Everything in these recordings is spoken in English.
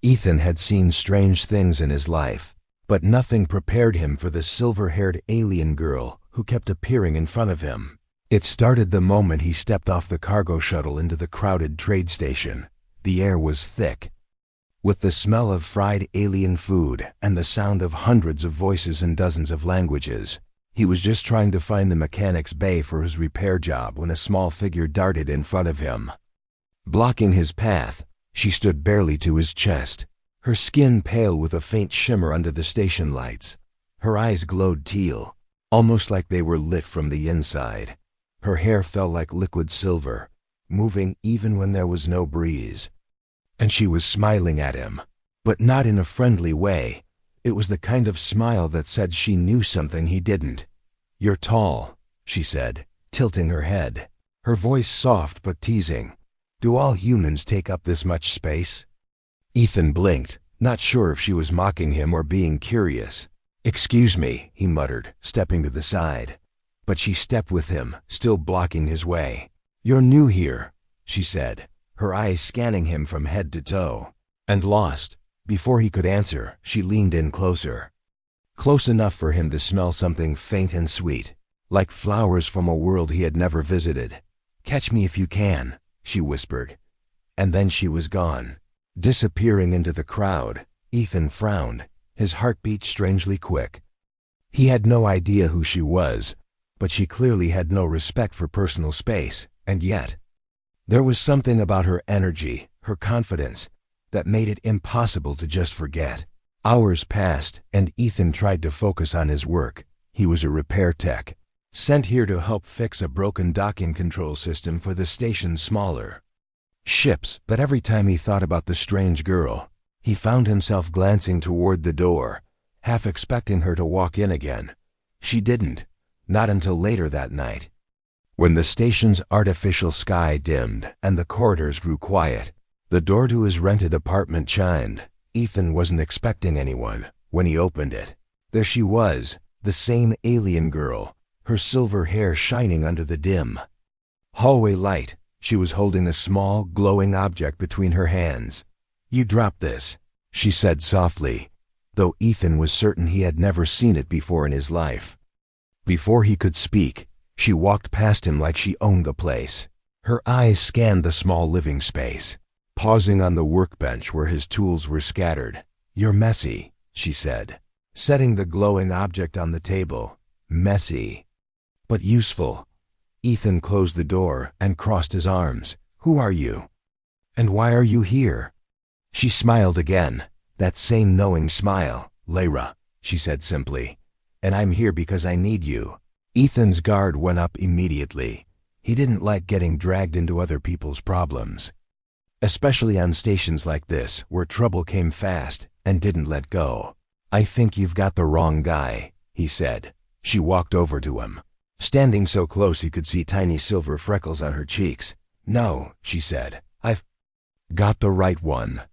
Ethan had seen strange things in his life, but nothing prepared him for the silver-haired alien girl who kept appearing in front of him. It started the moment he stepped off the cargo shuttle into the crowded trade station. The air was thick, with the smell of fried alien food and the sound of hundreds of voices in dozens of languages. He was just trying to find the mechanic's bay for his repair job when a small figure darted in front of him. Blocking his path, she stood barely to his chest, her skin pale with a faint shimmer under the station lights. Her eyes glowed teal, almost like they were lit from the inside. Her hair fell like liquid silver, moving even when there was no breeze. And she was smiling at him, but not in a friendly way. It was the kind of smile that said she knew something he didn't. "You're tall," she said, tilting her head, her voice soft but teasing. "Do all humans take up this much space?" Ethan blinked, not sure if she was mocking him or being curious. "Excuse me," he muttered, stepping to the side. But she stepped with him, still blocking his way. "You're new here," she said, her eyes scanning him from head to toe. And lost. Before he could answer, she leaned in closer. Close enough for him to smell something faint and sweet, like flowers from a world he had never visited. "Catch me if you can," she whispered. And then she was gone. Disappearing into the crowd, Ethan frowned, his heartbeat strangely quick. He had no idea who she was, but she clearly had no respect for personal space, and yet there was something about her energy, her confidence, that made it impossible to just forget. Hours passed, and Ethan tried to focus on his work. He was a repair tech, sent here to help fix a broken docking control system for the station's smaller ships. But every time he thought about the strange girl, he found himself glancing toward the door, half expecting her to walk in again. She didn't, not until later that night. When the station's artificial sky dimmed and the corridors grew quiet, the door to his rented apartment chimed. Ethan wasn't expecting anyone. When he opened it, there she was, the same alien girl, her silver hair shining under the dim hallway light. She was holding a small, glowing object between her hands. "You dropped this," she said softly, though Ethan was certain he had never seen it before in his life. Before he could speak, she walked past him like she owned the place. Her eyes scanned the small living space, pausing on the workbench where his tools were scattered. "You're messy," she said, setting the glowing object on the table. "Messy, but useful." Ethan closed the door and crossed his arms. "Who are you? And why are you here?" She smiled again, that same knowing smile. "Lyra," she said simply, "and I'm here because I need you." Ethan's guard went up immediately. He didn't like getting dragged into other people's problems, especially on stations like this where trouble came fast and didn't let go. "I think you've got the wrong guy," he said. She walked over to him, standing so close he could see tiny silver freckles on her cheeks. "No," she said, "I've got the right one."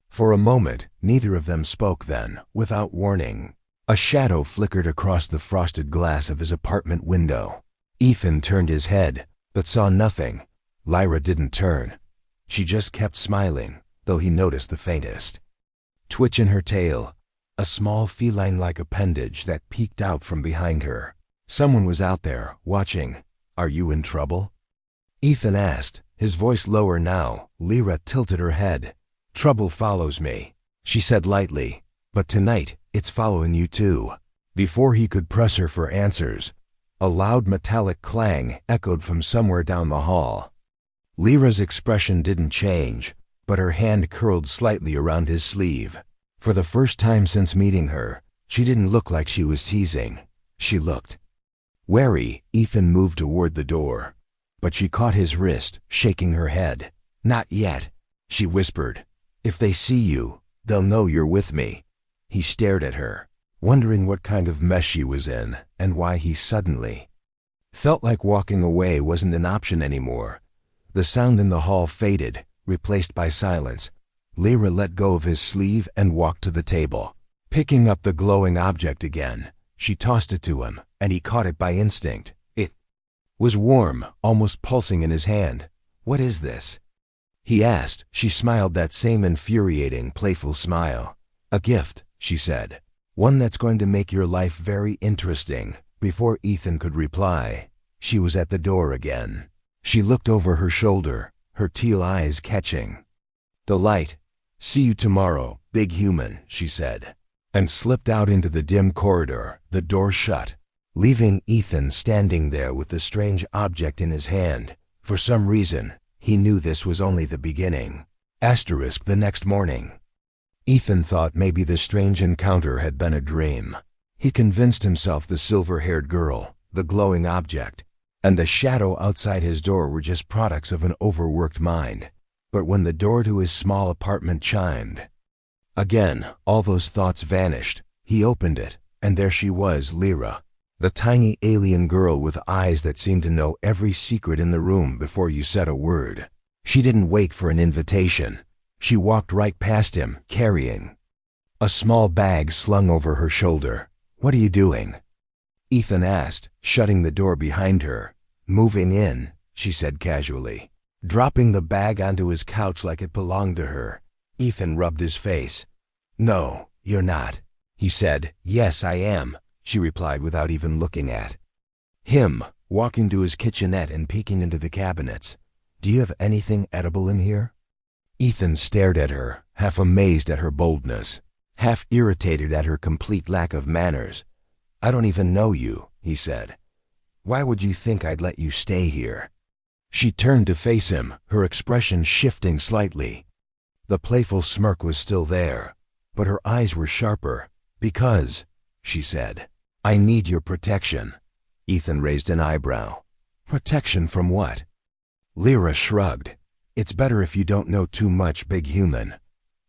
For a moment, neither of them spoke. Then, without warning, a shadow flickered across the frosted glass of his apartment window. Ethan turned his head, but saw nothing. Lyra didn't turn. She just kept smiling, though he noticed the faintest twitch in her tail, a small feline-like appendage that peeked out from behind her. Someone was out there, watching. "Are you in trouble?" Ethan asked, his voice lower now. Lyra tilted her head. "Trouble follows me," she said lightly, "but tonight, it's following you too." Before he could press her for answers, a loud metallic clang echoed from somewhere down the hall. Lyra's expression didn't change, but her hand curled slightly around his sleeve. For the first time since meeting her, she didn't look like she was teasing. She looked wary. Ethan moved toward the door, but she caught his wrist, shaking her head. "Not yet," she whispered. "If they see you, they'll know you're with me." He stared at her, wondering what kind of mess she was in and why he suddenly felt like walking away wasn't an option anymore. The sound in the hall faded, replaced by silence. Lyra let go of his sleeve and walked to the table. Picking up the glowing object again, she tossed it to him, and he caught it by instinct. It was warm, almost pulsing in his hand. "What is this?" he asked. She smiled that same infuriating, playful smile. A gift, she said. One that's going to make your life very interesting. Before Ethan could reply, she was at the door again. She looked over her shoulder, her teal eyes catching the light. See you tomorrow, big human, she said, and slipped out into the dim corridor, the door shut, leaving Ethan standing there with the strange object in his hand. For some reason, he knew this was only the beginning. The next morning. Ethan thought maybe the strange encounter had been a dream. He convinced himself the silver-haired girl, the glowing object, and the shadow outside his door were just products of an overworked mind. But when the door to his small apartment chimed again, all those thoughts vanished. He opened it, and there she was, Lyra, the tiny alien girl with eyes that seemed to know every secret in the room before you said a word. She didn't wait for an invitation. She walked right past him, carrying a small bag slung over her shoulder. What are you doing? Ethan asked, shutting the door behind her. Moving in, she said casually, dropping the bag onto his couch like it belonged to her. Ethan rubbed his face. No, you're not, he said. Yes, I am, she replied without even looking at him, walking to his kitchenette and peeking into the cabinets. Do you have anything edible in here? Ethan stared at her, half amazed at her boldness, half irritated at her complete lack of manners. I don't even know you, he said. Why would you think I'd let you stay here? She turned to face him, her expression shifting slightly. The playful smirk was still there, but her eyes were sharper. Because, she said, I need your protection. Ethan raised an eyebrow. Protection from what? Lyra shrugged. It's better if you don't know too much, big human.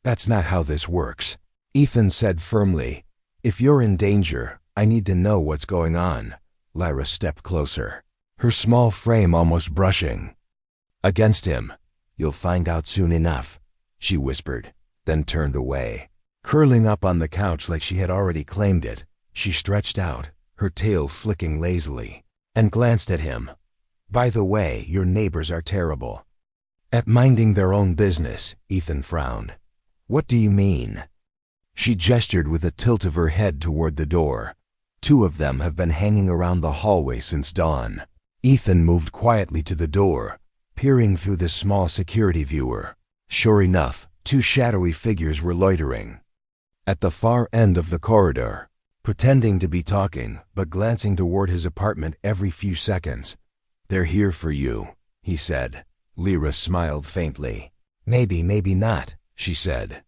That's not how this works. Ethan said firmly, if you're in danger, I need to know what's going on. Lyra stepped closer, her small frame almost brushing against him. You'll find out soon enough, she whispered, then turned away. Curling up on the couch like she had already claimed it, she stretched out, her tail flicking lazily, and glanced at him. By the way, your neighbors are terrible at minding their own business, Ethan frowned. What do you mean? She gestured with a tilt of her head toward the door. Two of them have been hanging around the hallway since dawn. Ethan moved quietly to the door, peering through the small security viewer. Sure enough, two shadowy figures were loitering at the far end of the corridor, pretending to be talking, but glancing toward his apartment every few seconds. They're here for you, he said. Lyra smiled faintly. Maybe, maybe not, she said.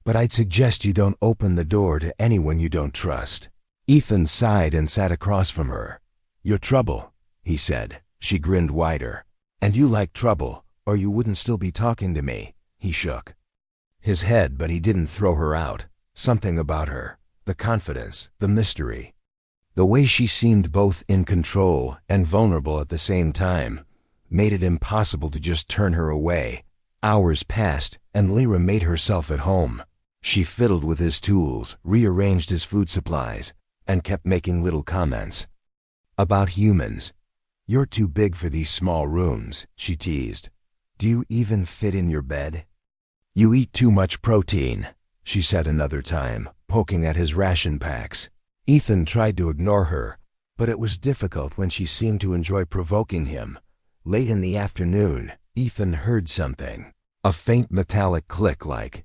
But I'd suggest you don't open the door to anyone you don't trust. Ethan sighed and sat across from her. You're trouble, he said. She grinned wider. And you like trouble, or you wouldn't still be talking to me. He shook his head, but he didn't throw her out. Something about her, the confidence, the mystery, the way she seemed both in control and vulnerable at the same time, made it impossible to just turn her away. Hours passed, and Lyra made herself at home. She fiddled with his tools, rearranged his food supplies, and kept making little comments about humans. You're too big for these small rooms, she teased. Do you even fit in your bed? You eat too much protein, she said another time, poking at his ration packs. Ethan tried to ignore her, but it was difficult when she seemed to enjoy provoking him. Late in the afternoon, Ethan heard something, a faint metallic click like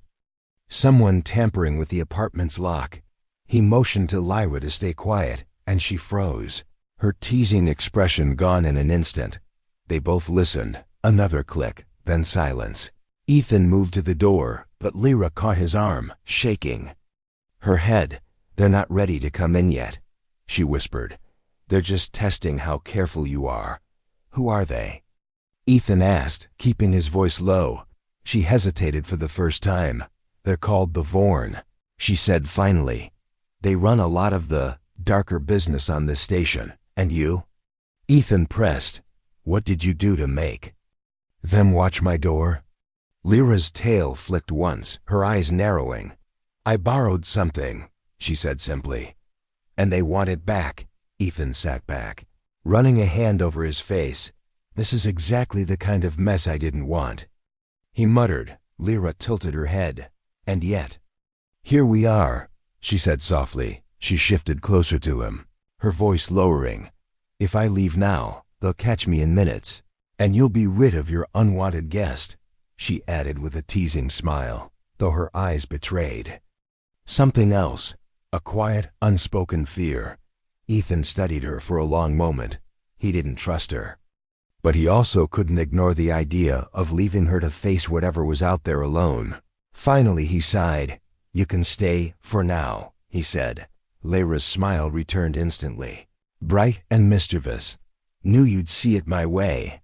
someone tampering with the apartment's lock. He motioned to Lyra to stay quiet, and she froze, her teasing expression gone in an instant. They both listened. Another click, then silence. Ethan moved to the door, but Lyra caught his arm, shaking her head. They're not ready to come in yet, she whispered. They're just testing how careful you are. Who are they? Ethan asked, keeping his voice low. She hesitated for the first time. They're called the Vorn, she said finally. They run a lot of the darker business on this station. And you? Ethan pressed. What did you do to make them watch my door? Lyra's tail flicked once, her eyes narrowing. I borrowed something, she said simply. And they want it back. Ethan sat back, running a hand over his face. This is exactly the kind of mess I didn't want. he muttered. Lyra tilted her head. And yet. Here we are, she said softly. She shifted closer to him, her voice lowering. If I leave now, they'll catch me in minutes. And you'll be rid of your unwanted guest, she added with a teasing smile, though her eyes betrayed something else, a quiet, unspoken fear. Ethan studied her for a long moment. He didn't trust her. But he also couldn't ignore the idea of leaving her to face whatever was out there alone. Finally he sighed. You can stay for now, he said. Lyra's smile returned instantly, bright and mischievous. Knew you'd see it my way.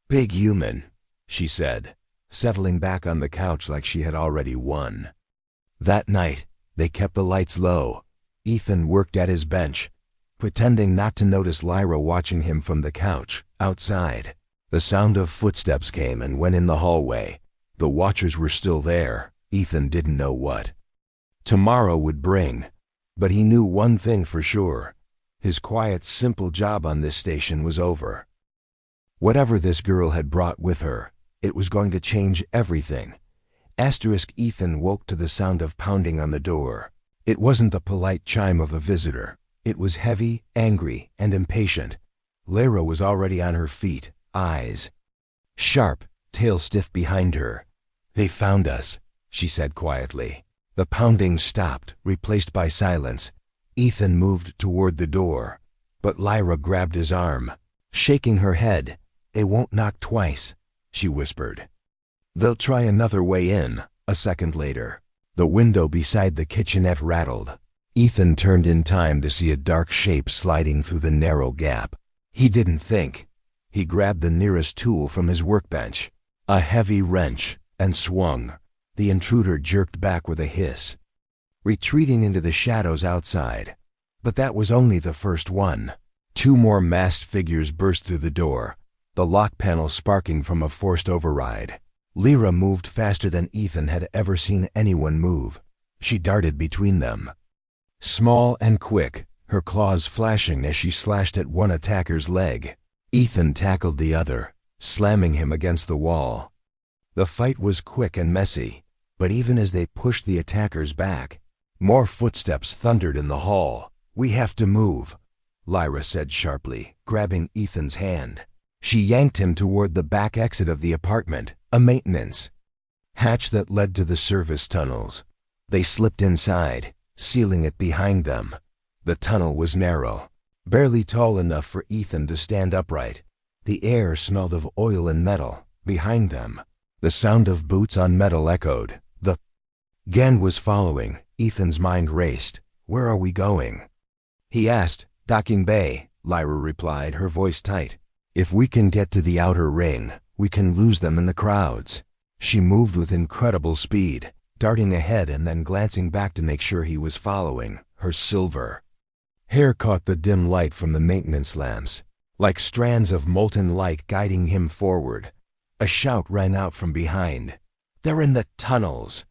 Big human, she said, settling back on the couch like she had already won. That night, they kept the lights low. Ethan worked at his bench, pretending not to notice Lyra watching him from the couch, outside. The sound of footsteps came and went in the hallway. The watchers were still there. Ethan didn't know what tomorrow would bring, but he knew one thing for sure. His quiet, simple job on this station was over. Whatever this girl had brought with her, it was going to change everything. Ethan woke to the sound of pounding on the door. It wasn't the polite chime of a visitor. It was heavy, angry, and impatient. Lyra was already on her feet, eyes sharp, tail stiff behind her. They found us, she said quietly. The pounding stopped, replaced by silence. Ethan moved toward the door, but Lyra grabbed his arm, shaking her head. They won't knock twice, she whispered. They'll try another way in. A second later, the window beside the kitchenette rattled. Ethan turned in time to see a dark shape sliding through the narrow gap. He didn't think. He grabbed the nearest tool from his workbench, a heavy wrench, and swung. The intruder jerked back with a hiss, retreating into the shadows outside. But that was only the first one. Two more masked figures burst through the door, the lock panel sparking from a forced override. Lyra moved faster than Ethan had ever seen anyone move. She darted between them, small and quick, her claws flashing as she slashed at one attacker's leg. Ethan tackled the other, slamming him against the wall. The fight was quick and messy, but even as they pushed the attackers back, more footsteps thundered in the hall. We have to move, Lyra said sharply, grabbing Ethan's hand. She yanked him toward the back exit of the apartment, a maintenance hatch that led to the service tunnels. They slipped inside, sealing it behind them. The tunnel was narrow, barely tall enough for Ethan to stand upright. The air smelled of oil and metal. Behind them, the sound of boots on metal echoed. The gang was following. Ethan's mind raced. Where are we going? He asked. Docking Bay, Lyra replied, her voice tight. If we can get to the outer ring, we can lose them in the crowds. She moved with incredible speed, darting ahead and then glancing back to make sure he was following. Her silver hair caught the dim light from the maintenance lamps, like strands of molten light guiding him forward. A shout rang out from behind. They're in the tunnels!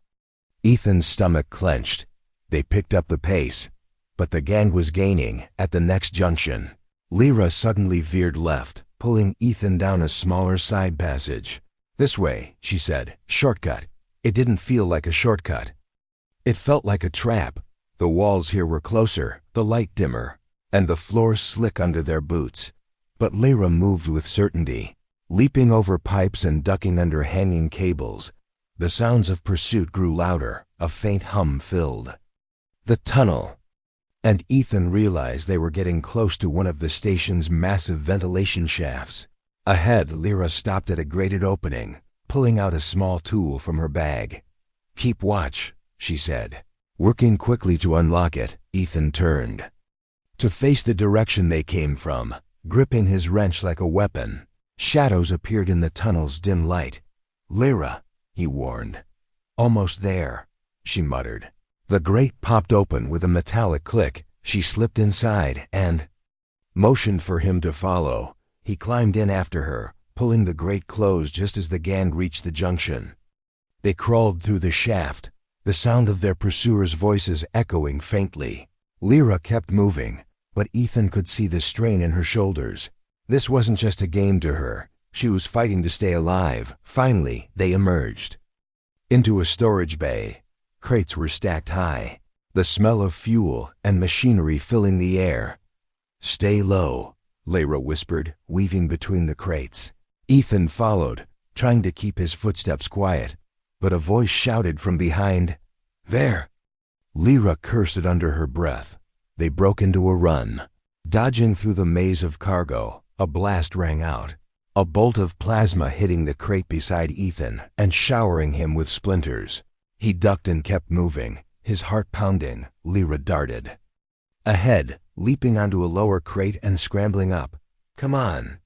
Ethan's stomach clenched. They picked up the pace, but the gang was gaining. At the next junction, Lyra suddenly veered left, pulling Ethan down a smaller side passage. This way, she said. Shortcut. It didn't feel like a shortcut. It felt like a trap. The walls here were closer, the light dimmer, and the floor slick under their boots. But Lyra moved with certainty, leaping over pipes and ducking under hanging cables. The sounds of pursuit grew louder. A faint hum filled the tunnel, and Ethan realized they were getting close to one of the station's massive ventilation shafts. Ahead, Lyra stopped at a grated opening, pulling out a small tool from her bag. Keep watch, she said. Working quickly to unlock it, Ethan turned to face the direction they came from, gripping his wrench like a weapon. Shadows appeared in the tunnel's dim light. Lyra, he warned. Almost there, she muttered. The grate popped open with a metallic click. She slipped inside and motioned for him to follow. He climbed in after her, pulling the grate closed just as the gang reached the junction. They crawled through the shaft, the sound of their pursuers' voices echoing faintly. Lyra kept moving, but Ethan could see the strain in her shoulders. This wasn't just a game to her. She was fighting to stay alive. Finally, they emerged into a storage bay. Crates were stacked high, the smell of fuel and machinery filling the air. "Stay low," Lyra whispered, weaving between the crates. Ethan followed, trying to keep his footsteps quiet, but a voice shouted from behind, "There!" Lyra cursed under her breath. They broke into a run. Dodging through the maze of cargo, a blast rang out, a bolt of plasma hitting the crate beside Ethan and showering him with splinters. He ducked and kept moving, his heart pounding. Lyra darted ahead, leaping onto a lower crate and scrambling up. "Come on,"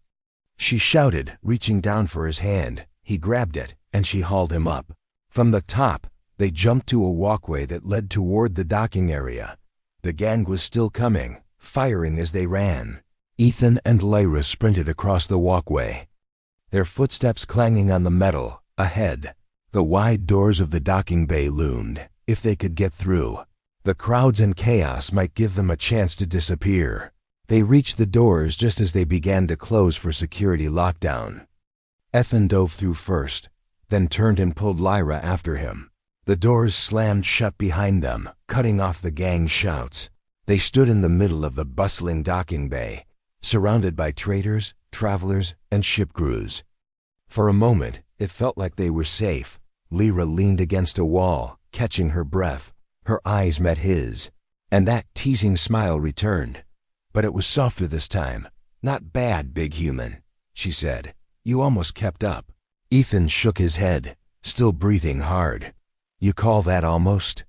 she shouted, reaching down for his hand. He grabbed it, and she hauled him up. From the top, they jumped to a walkway that led toward the docking area. The gang was still coming, firing as they ran. Ethan and Lyra sprinted across the walkway, their footsteps clanging on the metal. Ahead, the wide doors of the docking bay loomed. If they could get through, the crowds and chaos might give them a chance to disappear. They reached the doors just as they began to close for security lockdown. Ethan dove through first, then turned and pulled Lyra after him. The doors slammed shut behind them, cutting off the gang's shouts. They stood in the middle of the bustling docking bay, surrounded by traders, travelers, and ship crews. For a moment, it felt like they were safe. Lyra leaned against a wall, catching her breath. Her eyes met his, and that teasing smile returned. But it was softer this time. "Not bad, big human," she said. "You almost kept up." Ethan shook his head, still breathing hard. "You call that almost?"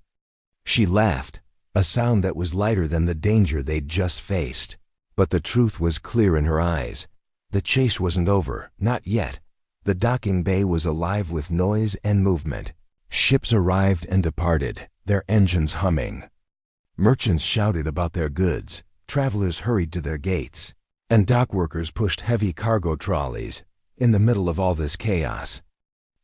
She laughed, a sound that was lighter than the danger they'd just faced. But the truth was clear in her eyes. The chase wasn't over, not yet. The docking bay was alive with noise and movement. Ships arrived and departed, their engines humming. Merchants shouted about their goods, travelers hurried to their gates, and dock workers pushed heavy cargo trolleys. In the middle of all this chaos,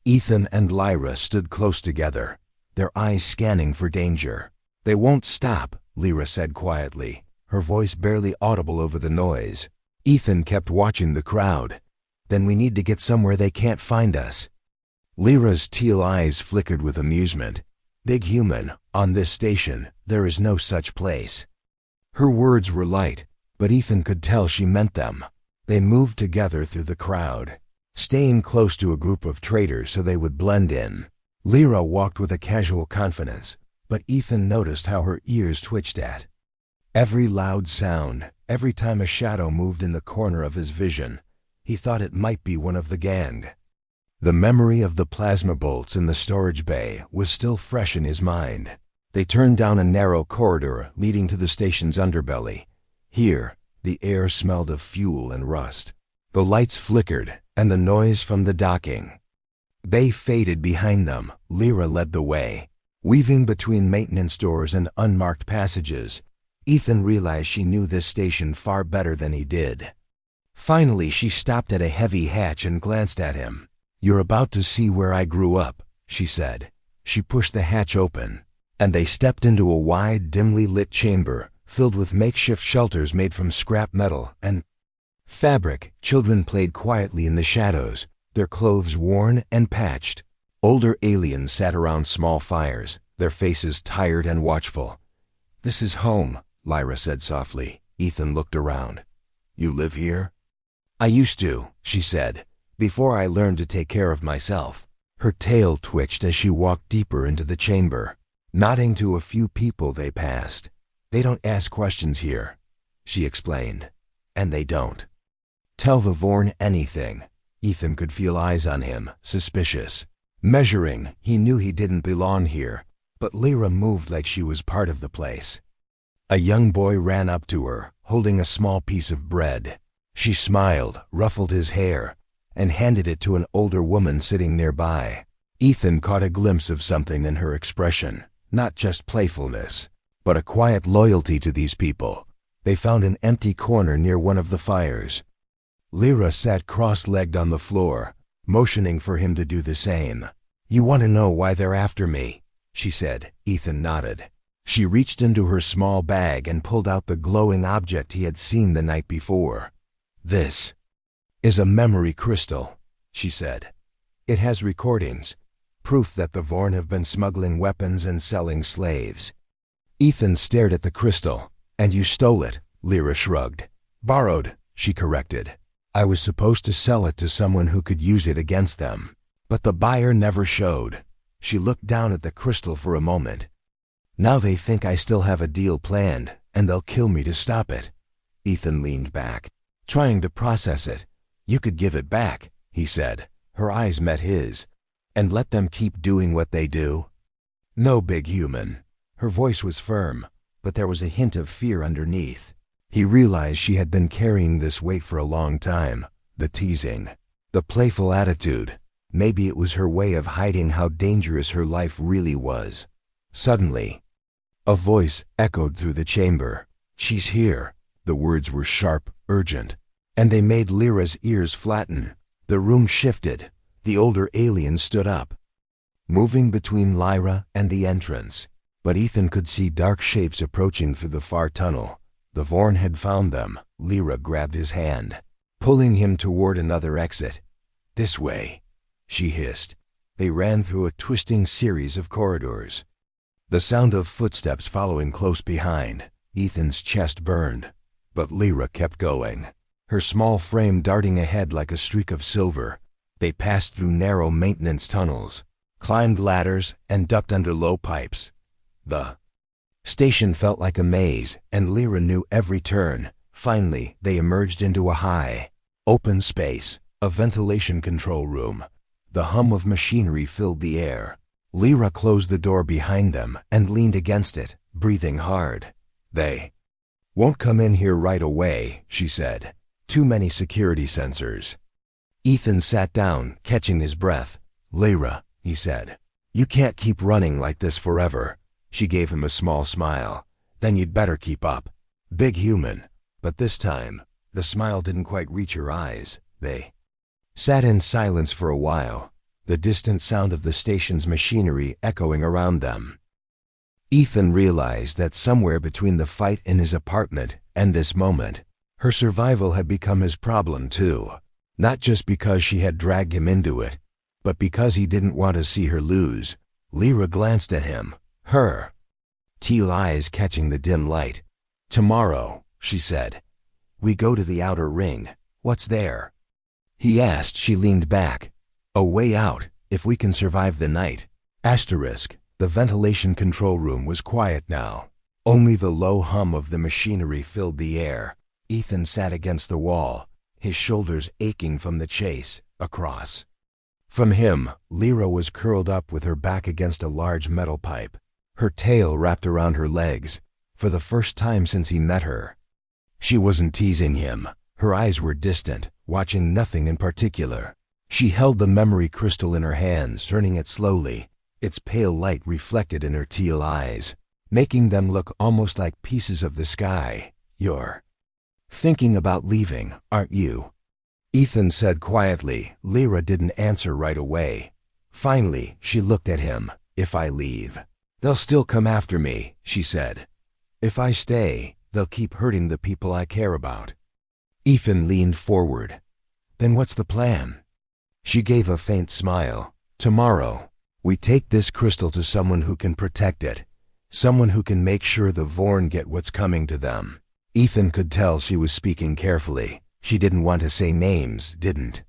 Ethan and Lyra stood close together, their eyes scanning for danger. "They won't stop," Lyra said quietly, her voice barely audible over the noise. Ethan kept watching the crowd. "Then we need to get somewhere they can't find us." Lyra's teal eyes flickered with amusement. "Big human, on this station, there is no such place." Her words were light, but Ethan could tell she meant them. They moved together through the crowd, staying close to a group of traders so they would blend in. Lyra walked with a casual confidence, but Ethan noticed how her ears twitched at every loud sound, every time a shadow moved in the corner of his vision. He thought it might be one of the gang. The memory of the plasma bolts in the storage bay was still fresh in his mind. They turned down a narrow corridor leading to the station's underbelly. Here, the air smelled of fuel and rust. The lights flickered, and the noise from the docking bay faded behind them. Lyra led the way, weaving between maintenance doors and unmarked passages. Ethan realized she knew this station far better than he did. Finally, she stopped at a heavy hatch and glanced at him. "You're about to see where I grew up," she said. She pushed the hatch open, and they stepped into a wide, dimly lit chamber filled with makeshift shelters made from scrap metal and fabric. Children played quietly in the shadows, their clothes worn and patched. Older aliens sat around small fires, their faces tired and watchful. "This is home," Lyra said softly. Ethan looked around. "You live here?" "I used to," she said, "before I learned to take care of myself." Her tail twitched as she walked deeper into the chamber, nodding to a few people they passed. "They don't ask questions here," she explained. "And they don't tell the Vorn anything." Ethan could feel eyes on him, suspicious. Measuring, he knew he didn't belong here, but Lyra moved like she was part of the place. A young boy ran up to her, holding a small piece of bread. She smiled, ruffled his hair, and handed it to an older woman sitting nearby. Ethan caught a glimpse of something in her expression, not just playfulness, but a quiet loyalty to these people. They found an empty corner near one of the fires. Lyra sat cross-legged on the floor, motioning for him to do the same. "You want to know why they're after me?" she said. Ethan nodded. She reached into her small bag and pulled out the glowing object he had seen the night before. "This is a memory crystal, she said. It has recordings, proof that the Vorn have been smuggling weapons and selling slaves. Ethan stared at the crystal. And you stole it, Lyra shrugged. Borrowed, she corrected. I was supposed to sell it to someone who could use it against them. But the buyer never showed. She looked down at the crystal for a moment. Now they think I still have a deal planned, and they'll kill me to stop it. Ethan leaned back, trying to process it. You could give it back, he said. Her eyes met his. And let them keep doing what they do? No, big human. Her voice was firm, but there was a hint of fear underneath. He realized she had been carrying this weight for a long time. The teasing, the playful attitude. Maybe it was her way of hiding how dangerous her life really was. Suddenly, a voice echoed through the chamber. She's here. The words were sharp, urgent, and they made Lyra's ears flatten. The room shifted. The older alien stood up, moving between Lyra and the entrance. But Ethan could see dark shapes approaching through the far tunnel. The Vorn had found them. Lyra grabbed his hand, pulling him toward another exit. This way, she hissed. They ran through a twisting series of corridors, the sound of footsteps following close behind. Ethan's chest burned, but Lyra kept going, her small frame darting ahead like a streak of silver. They passed through narrow maintenance tunnels, climbed ladders, and ducked under low pipes. The station felt like a maze, and Lyra knew every turn. Finally, they emerged into a high, open space, a ventilation control room. The hum of machinery filled the air. Lyra closed the door behind them and leaned against it, breathing hard. They won't come in here right away, she said. Too many security sensors. Ethan sat down, catching his breath. Lyra, he said, you can't keep running like this forever. She gave him a small smile. Then you'd better keep up. Big human. But this time, the smile didn't quite reach her eyes. They sat in silence for a while, the distant sound of the station's machinery echoing around them. Ethan realized that somewhere between the fight in his apartment and this moment, her survival had become his problem too. Not just because she had dragged him into it, but because he didn't want to see her lose. Lyra glanced at him, her teal eyes catching the dim light. Tomorrow, she said, we go to the outer ring. What's there? He asked. She leaned back. A way out, if we can survive the night. Asterisk. The ventilation control room was quiet now. Only the low hum of the machinery filled the air. Ethan sat against the wall, his shoulders aching from the chase. Across from him, Lyra was curled up with her back against a large metal pipe, her tail wrapped around her legs, for the first time since he met her. She wasn't teasing him. Her eyes were distant, watching nothing in particular. She held the memory crystal in her hands, turning it slowly, its pale light reflected in her teal eyes, making them look almost like pieces of the sky. You're thinking about leaving, aren't you? Ethan said quietly. Lyra didn't answer right away. Finally, she looked at him. If I leave, they'll still come after me, she said. If I stay, they'll keep hurting the people I care about. Ethan leaned forward. Then what's the plan? She gave a faint smile. Tomorrow, we take this crystal to someone who can protect it, someone who can make sure the Vorn get what's coming to them. Ethan could tell she was speaking carefully. She didn't want to say names, didn't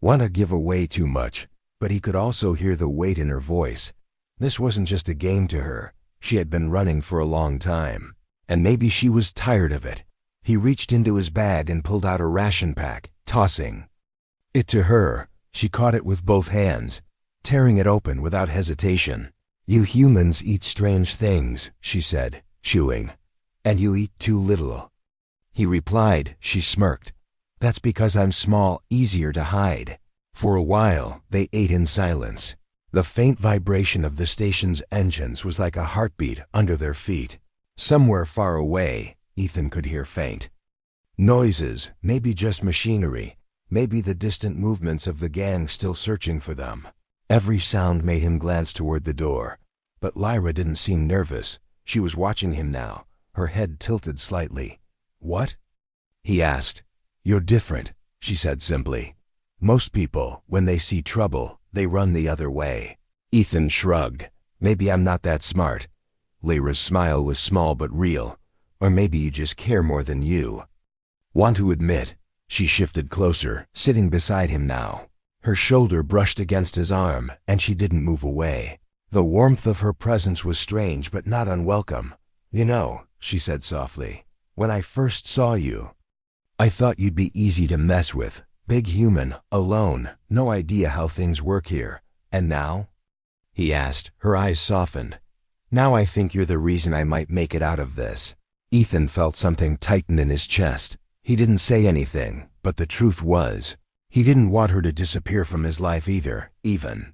want to give away too much, but he could also hear the weight in her voice. This wasn't just a game to her. She had been running for a long time, and maybe she was tired of it. He reached into his bag and pulled out a ration pack, tossing it to her. She caught it with both hands, tearing it open without hesitation. You humans eat strange things, she said, chewing. And you eat too little. He replied. She smirked. That's because I'm small, easier to hide. For a while, they ate in silence. The faint vibration of the station's engines was like a heartbeat under their feet. Somewhere far away, Ethan could hear faint noises, maybe just machinery, maybe the distant movements of the gang still searching for them. Every sound made him glance toward the door. But Lyra didn't seem nervous. She was watching him now, her head tilted slightly. What? He asked. You're different, she said simply. Most people, when they see trouble, they run the other way. Ethan shrugged. Maybe I'm not that smart. Lyra's smile was small but real. Or maybe you just care more than you want to admit. She shifted closer, sitting beside him now. Her shoulder brushed against his arm, and she didn't move away. The warmth of her presence was strange but not unwelcome. You know, she said softly, when I first saw you, I thought you'd be easy to mess with. Big human, alone, no idea how things work here. And now? He asked, her eyes softened. Now I think you're the reason I might make it out of this. Ethan felt something tighten in his chest. He didn't say anything, but the truth was, he didn't want her to disappear from his life either, even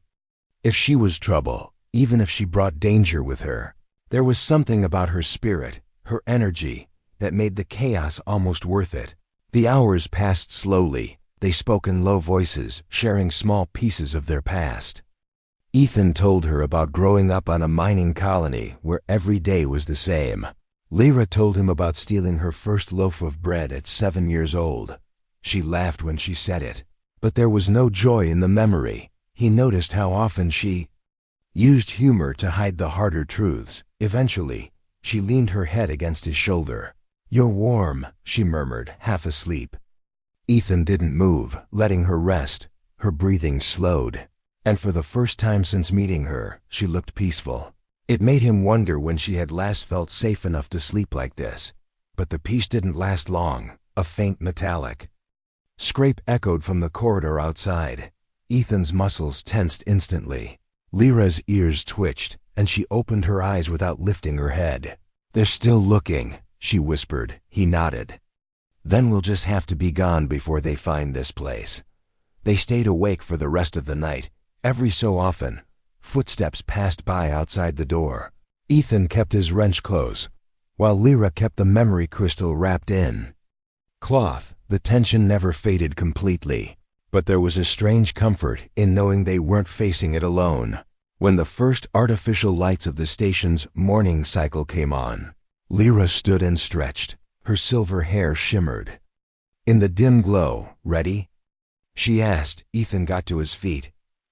if she was trouble, even if she brought danger with her. There was something about her spirit, her energy, that made the chaos almost worth it. The hours passed slowly. They spoke in low voices, sharing small pieces of their past. Ethan told her about growing up on a mining colony where every day was the same. Lyra told him about stealing her first loaf of bread at 7 years old. She laughed when she said it, but there was no joy in the memory. He noticed how often she used humor to hide the harder truths. Eventually, she leaned her head against his shoulder. You're warm, she murmured, half asleep. Ethan didn't move, letting her rest. Her breathing slowed, and for the first time since meeting her, she looked peaceful. It made him wonder when she had last felt safe enough to sleep like this. But the peace didn't last long. A faint metallic scrape echoed from the corridor outside. Ethan's muscles tensed instantly. Lyra's ears twitched, and she opened her eyes without lifting her head. They're still looking, she whispered. He nodded. Then we'll just have to be gone before they find this place. They stayed awake for the rest of the night. Every so often, footsteps passed by outside the door. Ethan kept his wrench close, while Lyra kept the memory crystal wrapped in cloth. The tension never faded completely, but there was a strange comfort in knowing they weren't facing it alone. When the first artificial lights of the station's morning cycle came on, Lyra stood and stretched. Her silver hair shimmered in the dim glow. Ready? She asked. Ethan got to his feet.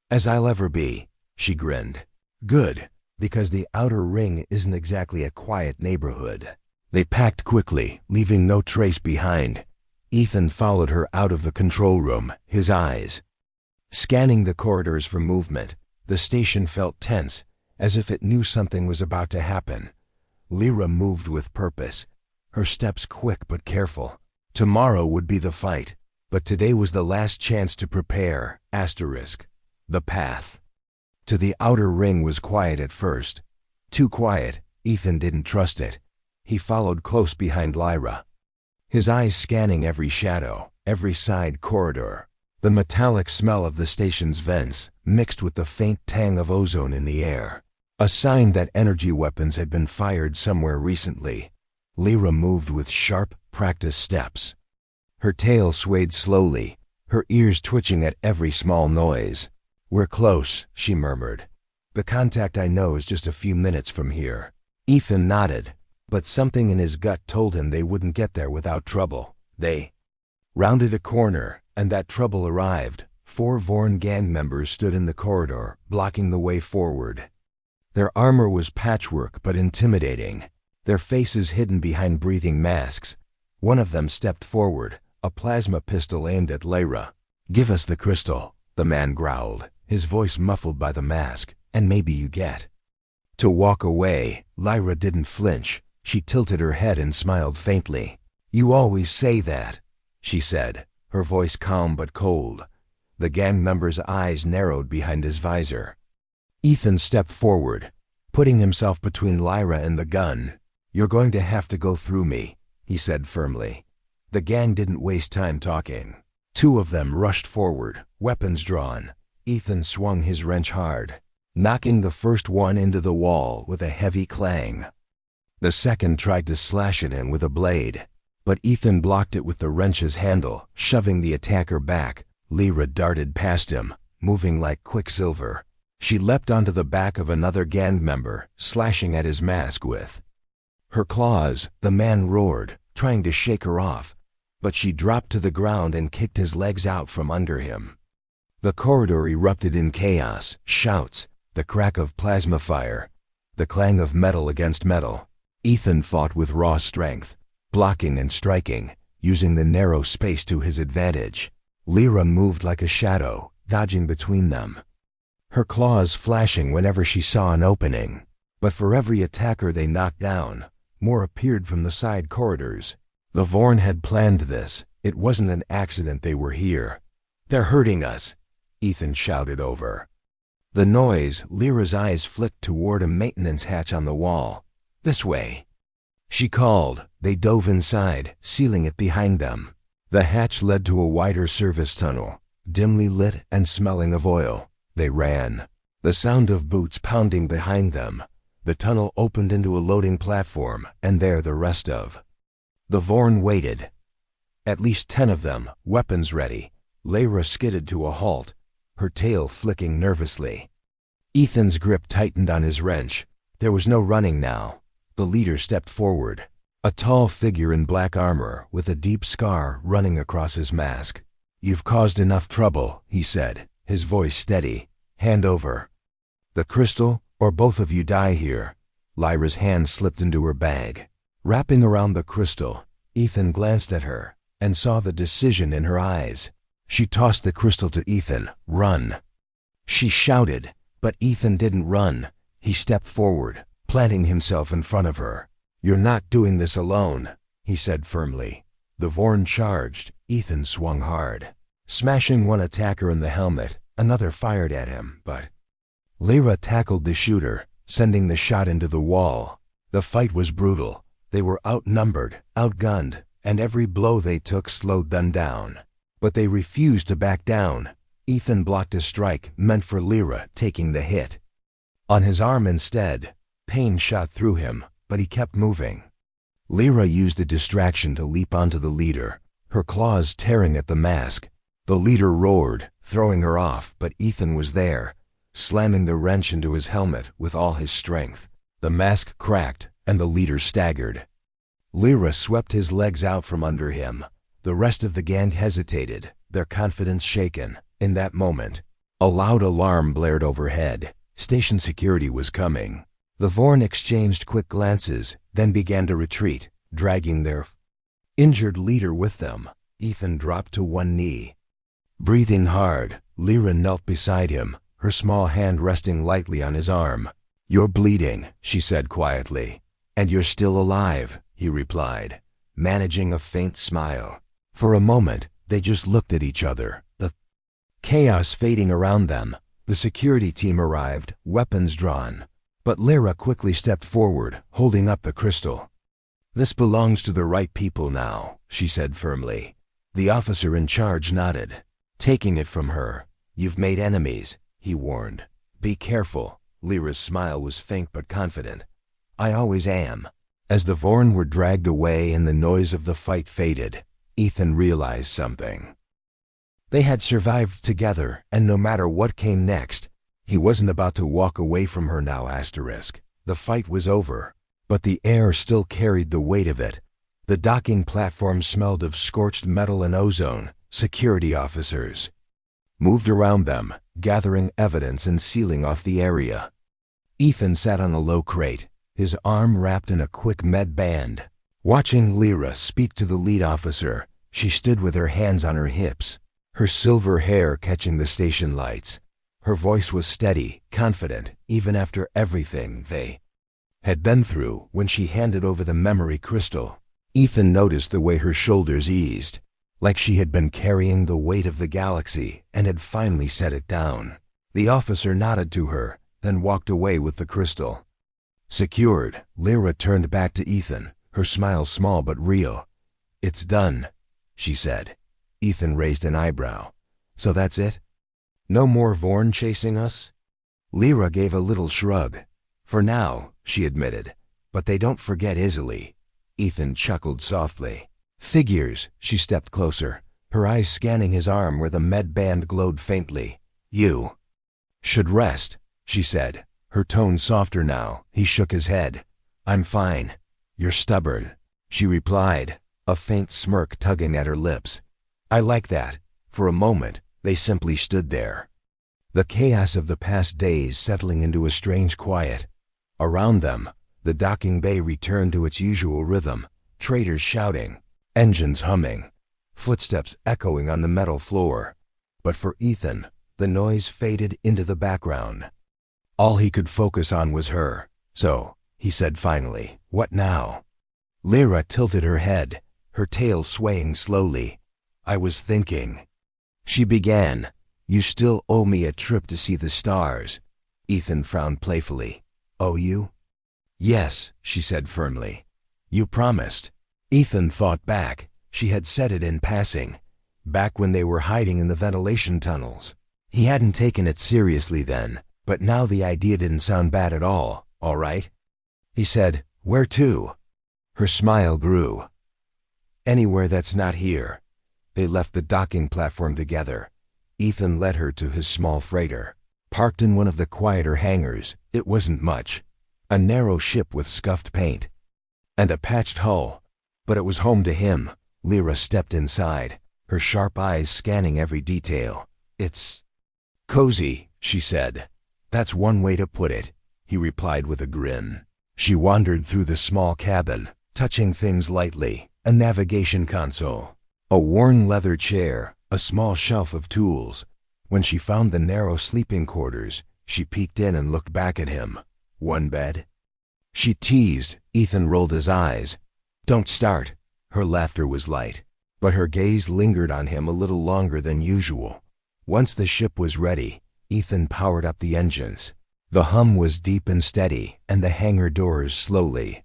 As I'll ever be, she grinned. Good, because the outer ring isn't exactly a quiet neighborhood. They packed quickly, leaving no trace behind. Ethan followed her out of the control room, his eyes scanning the corridors for movement. The station felt tense, as if it knew something was about to happen. Lyra moved with purpose, her steps quick but careful. Tomorrow would be the fight, but today was the last chance to prepare. The path to the outer ring was quiet at first. Too quiet. Ethan didn't trust it. He followed close behind Lyra, his eyes scanning every shadow, every side corridor. The metallic smell of the station's vents mixed with the faint tang of ozone in the air, a sign that energy weapons had been fired somewhere recently. Lyra moved with sharp, practiced steps. Her tail swayed slowly, her ears twitching at every small noise. We're close, she murmured. The contact I know is just a few minutes from here. Ethan nodded, but something in his gut told him they wouldn't get there without trouble. They rounded a corner, and that trouble arrived. 4 Vorn gang members stood in the corridor, blocking the way forward. Their armor was patchwork but intimidating, their faces hidden behind breathing masks. One of them stepped forward, a plasma pistol aimed at Lyra. Give us the crystal, the man growled, his voice muffled by the mask, and maybe you get to walk away. Lyra didn't flinch. She tilted her head and smiled faintly. You always say that, she said, her voice calm but cold. The gang member's eyes narrowed behind his visor. Ethan stepped forward, putting himself between Lyra and the gun. You're going to have to go through me, he said firmly. The gang didn't waste time talking. 2 of them rushed forward, weapons drawn. Ethan swung his wrench hard, knocking the first one into the wall with a heavy clang. The second tried to slash it in with a blade, but Ethan blocked it with the wrench's handle, shoving the attacker back. Lyra darted past him, moving like quicksilver. She leapt onto the back of another gang member, slashing at his mask with her claws. The man roared, trying to shake her off, but she dropped to the ground and kicked his legs out from under him. The corridor erupted in chaos, shouts, the crack of plasma fire, the clang of metal against metal. Ethan fought with raw strength, blocking and striking, using the narrow space to his advantage. Lyra moved like a shadow, dodging between them, her claws flashing whenever she saw an opening. But for every attacker they knocked down, more appeared from the side corridors. The Vorn had planned this. It wasn't an accident they were here. "They're hurting us," Ethan shouted over the noise. Lyra's eyes flicked toward a maintenance hatch on the wall. "This way," she called. They dove inside, sealing it behind them. The hatch led to a wider service tunnel, dimly lit and smelling of oil. They ran, the sound of boots pounding behind them. The tunnel opened into a loading platform, and there the rest of the Vorn waited. At least 10 of them, weapons ready. Lyra skidded to a halt, her tail flicking nervously. Ethan's grip tightened on his wrench. There was no running now. The leader stepped forward, a tall figure in black armor with a deep scar running across his mask. "You've caused enough trouble," he said, his voice steady. "Hand over the crystal, or both of you die here." Lyra's hand slipped into her bag. Wrapping around the crystal, Ethan glanced at her and saw the decision in her eyes. She tossed the crystal to Ethan. "Run," she shouted, but Ethan didn't run. He stepped forward, planting himself in front of her. "You're not doing this alone," he said firmly. The Vorn charged. Ethan swung hard, smashing one attacker in the helmet. Another fired at him, but Lyra tackled the shooter, sending the shot into the wall. The fight was brutal. They were outnumbered, outgunned, and every blow they took slowed them down. But they refused to back down. Ethan blocked a strike meant for Lyra, taking the hit on his arm instead. Pain shot through him, but he kept moving. Lyra used a distraction to leap onto the leader, her claws tearing at the mask. The leader roared, throwing her off, but Ethan was there, slamming the wrench into his helmet with all his strength. The mask cracked, and the leader staggered. Lyra swept his legs out from under him. The rest of the gang hesitated, their confidence shaken. In that moment, a loud alarm blared overhead. Station security was coming. The Vorn exchanged quick glances, then began to retreat, dragging their injured leader with them. Ethan dropped to one knee. Breathing hard, Lyra knelt beside him, her small hand resting lightly on his arm. "You're bleeding," she said quietly. "And you're still alive," he replied, managing a faint smile. For a moment, they just looked at each other, the chaos fading around them. The security team arrived, weapons drawn. But Lyra quickly stepped forward, holding up the crystal. "This belongs to the right people now," she said firmly. The officer in charge nodded, taking it from her. "You've made enemies," he warned. "Be careful." Lyra's smile was faint but confident. "I always am." As the Vorn were dragged away and the noise of the fight faded, Ethan realized something. They had survived together, and no matter what came next, he wasn't about to walk away from her now. The fight was over, but the air still carried the weight of it. The docking platform smelled of scorched metal and ozone. Security officers moved around them, gathering evidence and sealing off the area. Ethan sat on a low crate, his arm wrapped in a quick med band. Watching Lyra speak to the lead officer, she stood with her hands on her hips, her silver hair catching the station lights. Her voice was steady, confident, even after everything they had been through. When she handed over the memory crystal, Ethan noticed the way her shoulders eased, like she had been carrying the weight of the galaxy and had finally set it down. The officer nodded to her, then walked away with the crystal. Secured, Lyra turned back to Ethan, her smile small but real. "It's done," she said. Ethan raised an eyebrow. "So that's it? No more Vorn chasing us?" Lyra gave a little shrug. "For now," she admitted, "but they don't forget easily." Ethan chuckled softly. "Figures." She stepped closer, her eyes scanning his arm where the med band glowed faintly. "You should rest," she said, her tone softer now. He shook his head. "I'm fine." "You're stubborn," she replied, a faint smirk tugging at her lips. I like that. For a moment, they simply stood there. The chaos of the past days settling into a strange quiet. Around them, the docking bay returned to its usual rhythm, traders shouting, engines humming, footsteps echoing on the metal floor. But for Ethan, the noise faded into the background. All he could focus on was her. So, he said finally, "What now?" Lyra tilted her head, her tail swaying slowly. "I was thinking." She began, "You still owe me a trip to see the stars." Ethan frowned playfully. "Owe you?" "Yes," she said firmly. "You promised." Ethan thought back. She had said it in passing, back when they were hiding in the ventilation tunnels. He hadn't taken it seriously then, but now the idea didn't sound bad at all. "All right." He said, "Where to?" Her smile grew. "Anywhere that's not here." They left the docking platform together. Ethan led her to his small freighter. Parked in one of the quieter hangars, it wasn't much. A narrow ship with scuffed paint and a patched hull, but it was home to him. Lyra stepped inside, her sharp eyes scanning every detail. "It's cozy," she said. "That's one way to put it," he replied with a grin. She wandered through the small cabin, touching things lightly, a navigation console, a worn leather chair, a small shelf of tools. When she found the narrow sleeping quarters, she peeked in and looked back at him. "One bed?" She teased. Ethan rolled his eyes. "Don't start." Her laughter was light, but her gaze lingered on him a little longer than usual. Once the ship was ready, Ethan powered up the engines. The hum was deep and steady, and the hangar doors slowly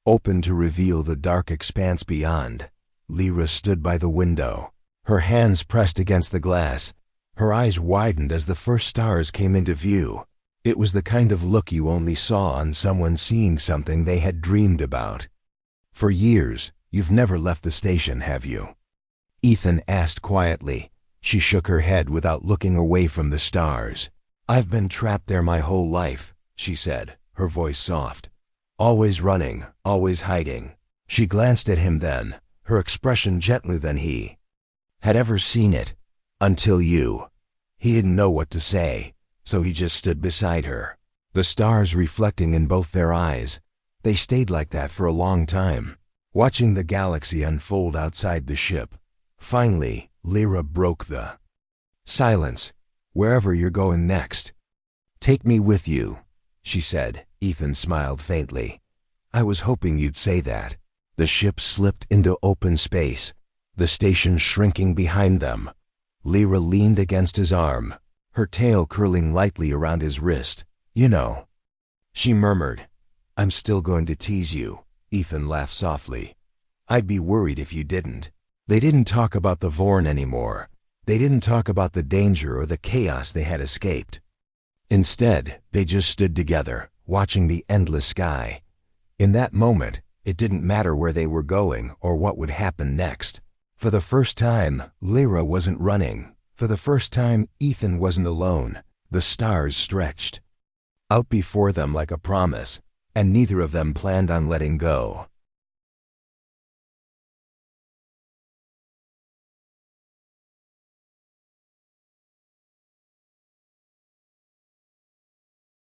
opened to reveal the dark expanse beyond. Lyra stood by the window, her hands pressed against the glass. Her eyes widened as the first stars came into view. It was the kind of look you only saw on someone seeing something they had dreamed about. "For years, you've never left the station, have you?" Ethan asked quietly. She shook her head without looking away from the stars. "I've been trapped there my whole life," she said, her voice soft. "Always running, always hiding." She glanced at him then, her expression gentler than he had ever seen it. "Until you." He didn't know what to say, so he just stood beside her, the stars reflecting in both their eyes. They stayed like that for a long time, watching the galaxy unfold outside the ship. Finally, Lyra broke the silence. "Wherever you're going next." "Take me with you," she said. Ethan smiled faintly. "I was hoping you'd say that." The ship slipped into open space, the station shrinking behind them. Lyra leaned against his arm, her tail curling lightly around his wrist. "You know," she murmured. "I'm still going to tease you." Ethan laughed softly. "I'd be worried if you didn't." They didn't talk about the Vorn anymore. They didn't talk about the danger or the chaos they had escaped. Instead, they just stood together, watching the endless sky. In that moment, it didn't matter where they were going or what would happen next. For the first time, Lyra wasn't running. For the first time, Ethan wasn't alone. The stars stretched out before them like a promise, and neither of them planned on letting go.